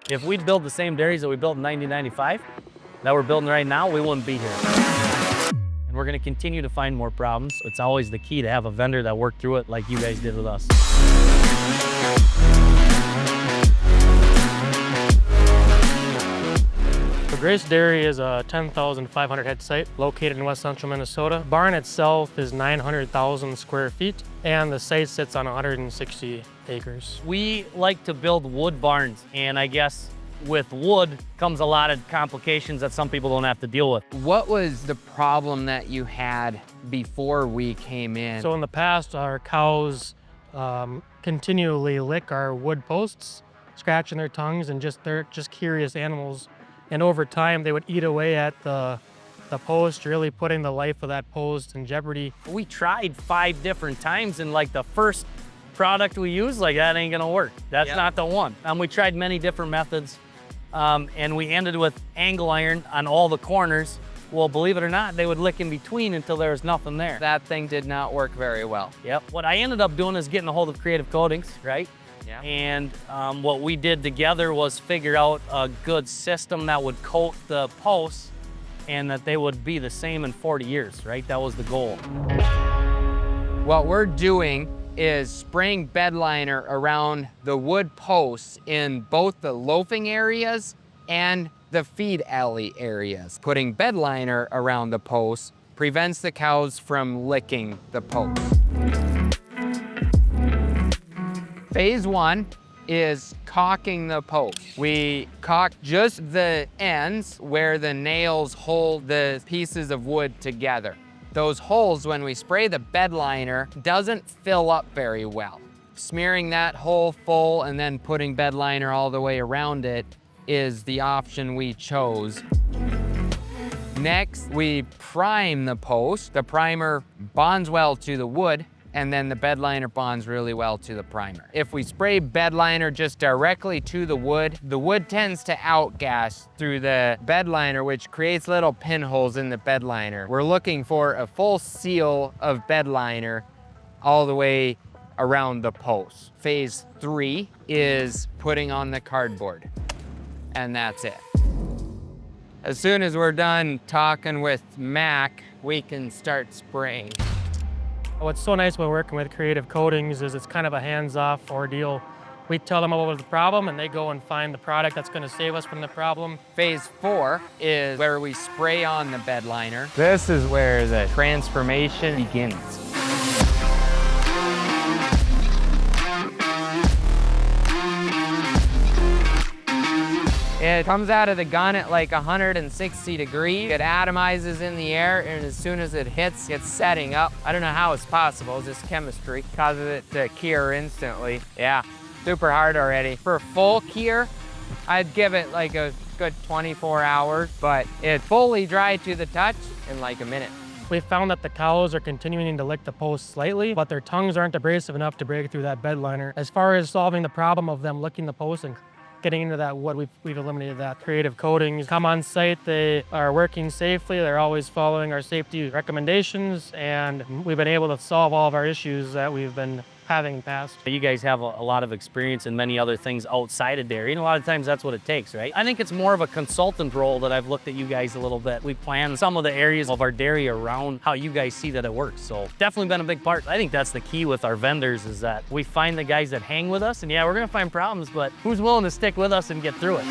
If we'd build the same dairies that we built in 1995, that we're building right now, we wouldn't be here. And we're gonna continue to find more problems. It's always the key to have a vendor that worked through it like you guys did with us. Grace Dairy is a 10,500 head site located in west central Minnesota. Barn itself is 900,000 square feet and the site sits on 160 acres. We like to build wood barns, and I guess with wood comes a lot of complications that some people don't have to deal with. What was the problem that you had before we came in? So in the past, our cows continually lick our wood posts, scratching their tongues, and they're just curious animals. And over time, they would eat away at the post, really putting the life of that post in jeopardy. We tried 5 different times, and like the first product we used, like that ain't gonna work. That's not the one. We tried many different methods, and we ended with angle iron on all the corners. Well, believe it or not, they would lick in between until there was nothing there. That thing did not work very well. Yep. What I ended up doing is getting a hold of Creative Coatings, right? Yeah. And what we did together was figure out a good system that would coat the posts and that they would be the same in 40 years, right? That was the goal. What we're doing is spraying bed liner around the wood posts in both the loafing areas and the feed alley areas. Putting bed liner around the posts prevents the cows from licking the posts. Phase 1 is caulking the post. We caulk just the ends where the nails hold the pieces of wood together. Those holes, when we spray the bed liner, doesn't fill up very well. Smearing that hole full and then putting bed liner all the way around it is the option we chose. Next, we prime the post. The primer bonds well to the wood, and then the bed liner bonds really well to the primer. If we spray bed liner just directly to the wood tends to outgas through the bed liner, which creates little pinholes in the bed liner. We're looking for a full seal of bed liner all the way around the post. Phase 3 is putting on the cardboard, and that's it. As soon as we're done talking with Mac, we can start spraying. What's so nice about working with Creative Coatings is it's kind of a hands-off ordeal. We tell them what was the problem and they go and find the product that's gonna save us from the problem. Phase 4 is where we spray on the bed liner. This is where the transformation begins. It comes out of the gun at like 160 degrees. It atomizes in the air, and as soon as it hits, it's setting up. I don't know how it's possible, it's just chemistry. Causes it to cure instantly. Yeah, super hard already. For full cure, I'd give it like a good 24 hours, but it's fully dry to the touch in like a minute. We found that the cows are continuing to lick the post slightly, but their tongues aren't abrasive enough to break through that bed liner. As far as solving the problem of them licking the post and getting into that wood, we've eliminated that. Creative Coatings come on site, they are working safely, they're always following our safety recommendations, and we've been able to solve all of our issues that we've been having in the past. You guys have a lot of experience in many other things outside of dairy, and a lot of times that's what it takes, right? I think it's more of a consultant role that I've looked at you guys a little bit. We plan some of the areas of our dairy around how you guys see that it works. So definitely been a big part. I think that's the key with our vendors is that we find the guys that hang with us, and yeah, we're gonna find problems, but who's willing to stick with us and get through it?